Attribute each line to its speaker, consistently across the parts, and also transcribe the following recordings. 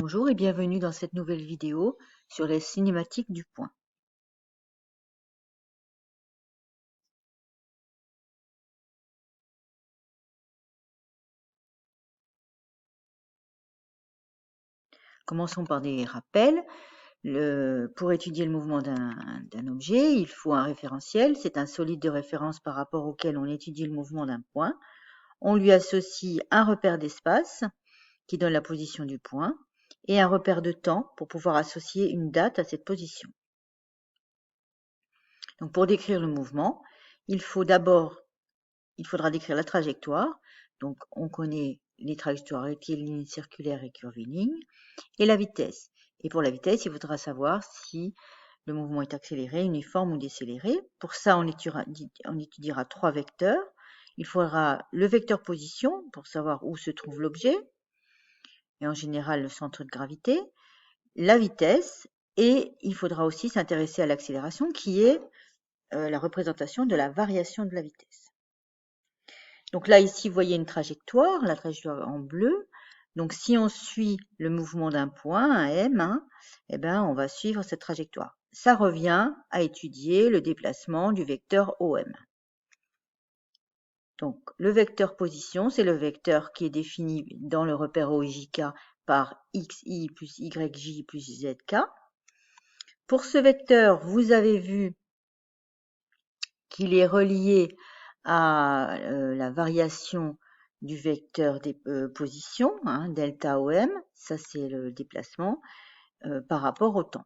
Speaker 1: Bonjour et bienvenue dans cette nouvelle vidéo sur les cinématiques du point. Commençons par des rappels. Pour étudier le mouvement d'un objet, il faut un référentiel. C'est un solide de référence par rapport auquel on étudie le mouvement d'un point. On lui associe un repère d'espace qui donne la position du point et un repère de temps pour pouvoir associer une date à cette position. Donc pour décrire le mouvement, il faudra décrire la trajectoire. Donc on connaît les trajectoires rectilignes, circulaires et curvilignes, et la vitesse. Et pour la vitesse, il faudra savoir si le mouvement est accéléré, uniforme ou décéléré. Pour ça, on étudiera trois vecteurs. Il faudra le vecteur position pour savoir où se trouve l'objet, et en général le centre de gravité, la vitesse, et il faudra aussi s'intéresser à l'accélération qui est la représentation de la variation de la vitesse. Donc là, ici, vous voyez une trajectoire, la trajectoire en bleu. Donc si on suit le mouvement d'un point, un M, eh ben, on va suivre cette trajectoire. Ça revient à étudier le déplacement du vecteur OM. Donc le vecteur position, c'est le vecteur qui est défini dans le repère OIJK par XI plus YJ plus ZK. Pour ce vecteur, vous avez vu qu'il est relié à la variation du vecteur des positions, delta OM, ça c'est le déplacement par rapport au temps.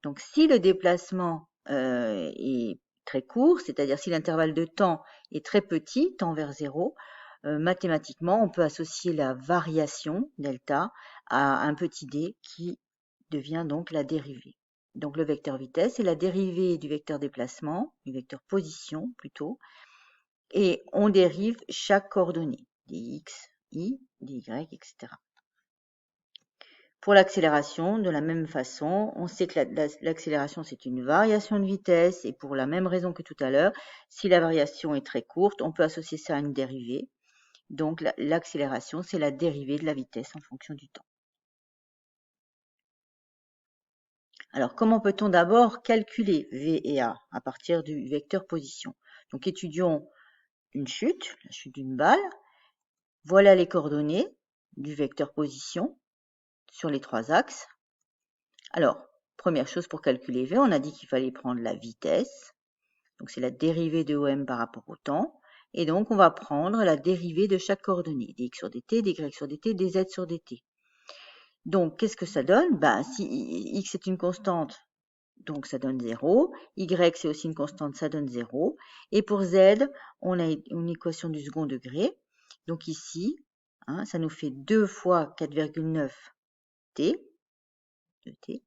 Speaker 1: Donc si le déplacement est très court, c'est-à-dire si l'intervalle de temps est très petit, temps vers 0, mathématiquement on peut associer la variation delta à un petit d qui devient donc la dérivée. Donc le vecteur vitesse est la dérivée du vecteur déplacement, du vecteur position plutôt, et on dérive chaque coordonnée, dx, y, dy, etc. Pour l'accélération, de la même façon, on sait que l'accélération c'est une variation de vitesse, et pour la même raison que tout à l'heure, si la variation est très courte, on peut associer ça à une dérivée. Donc l'accélération c'est la dérivée de la vitesse en fonction du temps. Alors, comment peut-on d'abord calculer V et A à partir du vecteur position? Donc, étudions une chute, la chute d'une balle. Voilà les coordonnées du vecteur position sur les trois axes. Alors, première chose pour calculer V, on a dit qu'il fallait prendre la vitesse. Donc, c'est la dérivée de OM par rapport au temps. Et donc, on va prendre la dérivée de chaque coordonnée, dx sur dt, dy sur dt, dz sur dt. Donc, qu'est-ce que ça donne? Si x est une constante, donc ça donne 0. Y, c'est aussi une constante, ça donne 0. Et pour Z, on a une équation du second degré. Donc ici, ça nous fait 2 fois 4,9 t, 2t.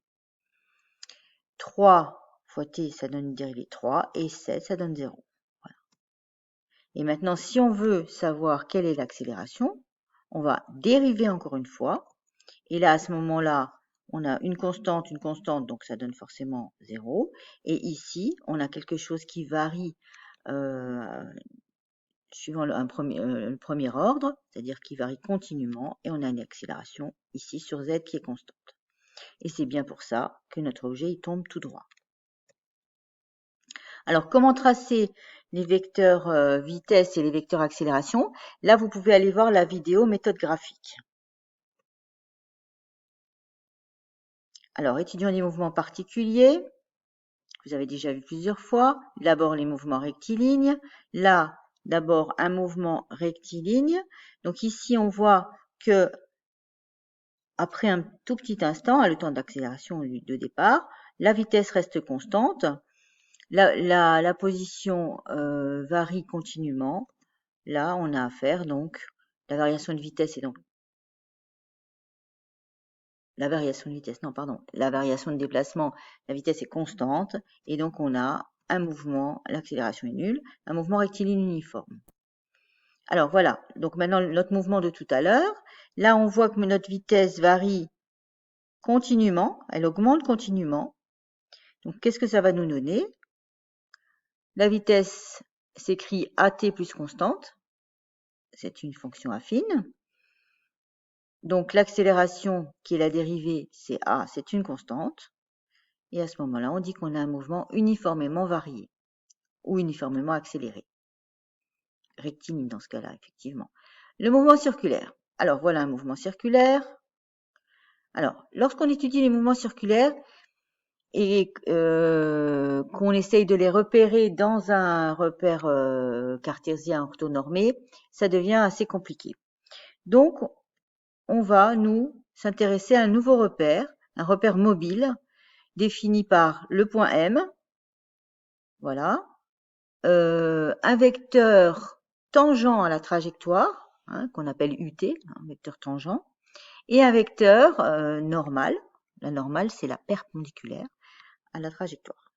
Speaker 1: 3 fois t, ça donne une dérivée 3. Et 7, ça donne 0. Voilà. Et maintenant, si on veut savoir quelle est l'accélération, on va dériver encore une fois. Et là, à ce moment-là, on a une constante, donc ça donne forcément 0. Et ici, on a quelque chose qui varie suivant le premier ordre, c'est-à-dire qui varie continuellement, et on a une accélération ici sur z qui est constante. Et c'est bien pour ça que notre objet il tombe tout droit. Alors, comment tracer les vecteurs vitesse et les vecteurs accélération? Là, vous pouvez aller voir la vidéo méthode graphique. Alors, étudions des mouvements particuliers. Vous avez déjà vu plusieurs fois. D'abord, les mouvements rectilignes. Là, d'abord, un mouvement rectiligne. Donc ici, on voit que après un tout petit instant, le temps d'accélération de départ, la vitesse reste constante. La position varie continuellement. Là, on a affaire, donc, la variation de vitesse et donc la variation de déplacement, la vitesse est constante, et donc on a un mouvement, l'accélération est nulle, un mouvement rectiligne uniforme. Alors voilà, donc maintenant notre mouvement de tout à l'heure, là on voit que notre vitesse varie continuellement, elle augmente continuellement. Donc qu'est-ce que ça va nous donner? La vitesse s'écrit AT plus constante, c'est une fonction affine. Donc l'accélération qui est la dérivée, c'est A, c'est une constante. Et à ce moment-là, on dit qu'on a un mouvement uniformément varié ou uniformément accéléré. Rectiligne dans ce cas-là, effectivement. Le mouvement circulaire. Alors voilà un mouvement circulaire. Alors, lorsqu'on étudie les mouvements circulaires et qu'on essaye de les repérer dans un repère cartésien orthonormé, ça devient assez compliqué. Donc, on va, nous, s'intéresser à un nouveau repère, un repère mobile, défini par le point M, voilà, un vecteur tangent à la trajectoire, hein, qu'on appelle UT, un vecteur tangent, et un vecteur normal. La normale, c'est la perpendiculaire à la trajectoire.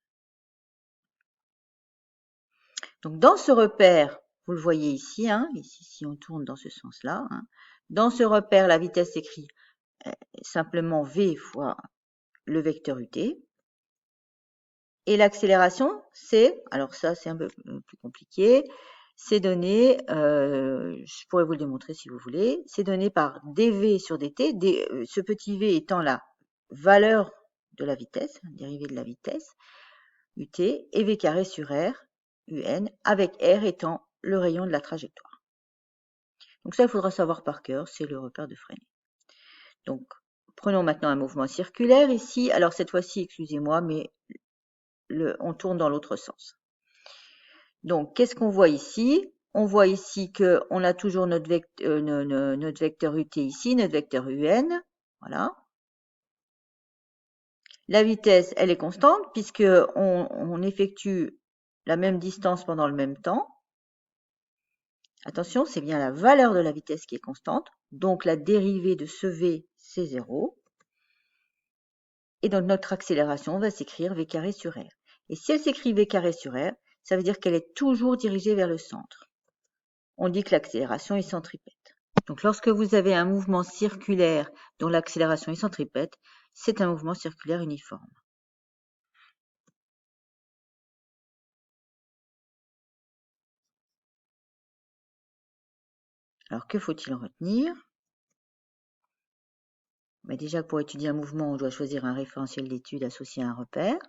Speaker 1: Donc, dans ce repère, vous le voyez ici, hein, ici si on tourne dans ce sens-là, hein, dans ce repère, la vitesse s'écrit simplement v fois le vecteur UT. Et l'accélération, c'est, alors ça c'est un peu plus compliqué, c'est donné, je pourrais vous le démontrer si vous voulez, c'est donné par dv sur dt, ce petit v étant la valeur de la vitesse, dérivée de la vitesse, ut, et v carré sur r, un, avec r étant le rayon de la trajectoire. Donc ça, il faudra savoir par cœur, c'est le repère de Freinet. Donc, prenons maintenant un mouvement circulaire ici. Alors cette fois-ci, excusez-moi, mais on tourne dans l'autre sens. Donc, qu'est-ce qu'on voit ici? On voit ici qu'on a toujours notre vecteur ut ici, notre vecteur un. Voilà. La vitesse, elle est constante puisqu'on effectue la même distance pendant le même temps. Attention, c'est bien la valeur de la vitesse qui est constante. Donc, la dérivée de ce v, c'est 0. Et donc, notre accélération va s'écrire v carré sur r. Et si elle s'écrit v carré sur r, ça veut dire qu'elle est toujours dirigée vers le centre. On dit que l'accélération est centripète. Donc, lorsque vous avez un mouvement circulaire dont l'accélération est centripète, c'est un mouvement circulaire uniforme. Alors, que faut-il en retenir? Déjà, pour étudier un mouvement, on doit choisir un référentiel d'étude associé à un repère.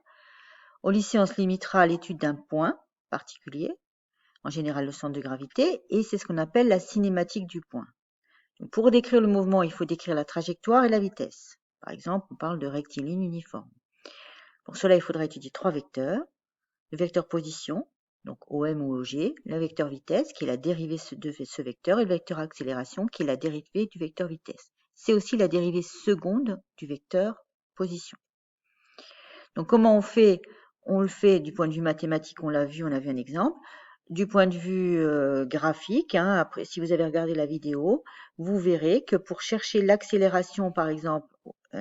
Speaker 1: Au lycée, on se limitera à l'étude d'un point particulier, en général le centre de gravité, et c'est ce qu'on appelle la cinématique du point. Donc, pour décrire le mouvement, il faut décrire la trajectoire et la vitesse. Par exemple, on parle de rectiligne uniforme. Pour cela, il faudra étudier trois vecteurs. Le vecteur position, donc OM ou OG, le vecteur vitesse, qui est la dérivée de ce vecteur, et le vecteur accélération, qui est la dérivée du vecteur vitesse. C'est aussi la dérivée seconde du vecteur position. Donc, comment on fait? On le fait du point de vue mathématique, on l'a vu, on a vu un exemple. Du point de vue graphique, hein, après, si vous avez regardé la vidéo, vous verrez que pour chercher l'accélération, par exemple,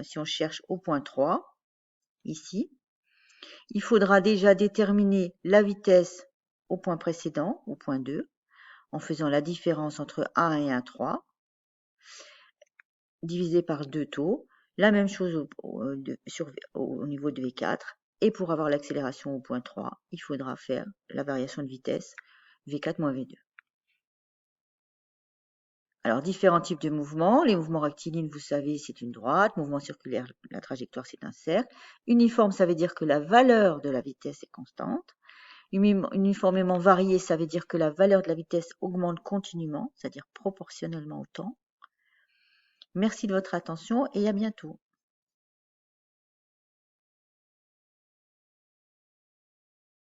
Speaker 1: si on cherche au point 3, ici, il faudra déjà déterminer la vitesse au point précédent, au point 2, en faisant la différence entre 1 et 1,3, divisé par 2 taux. La même chose au niveau de V4. Et pour avoir l'accélération au point 3, il faudra faire la variation de vitesse V4 moins V2. Alors, différents types de mouvements. Les mouvements rectilignes, vous savez, c'est une droite. Mouvement circulaire, la trajectoire, c'est un cercle. Uniforme, ça veut dire que la valeur de la vitesse est constante. Uniformément varié, ça veut dire que la valeur de la vitesse augmente continuellement, c'est-à-dire proportionnellement au temps. Merci de votre attention et à bientôt.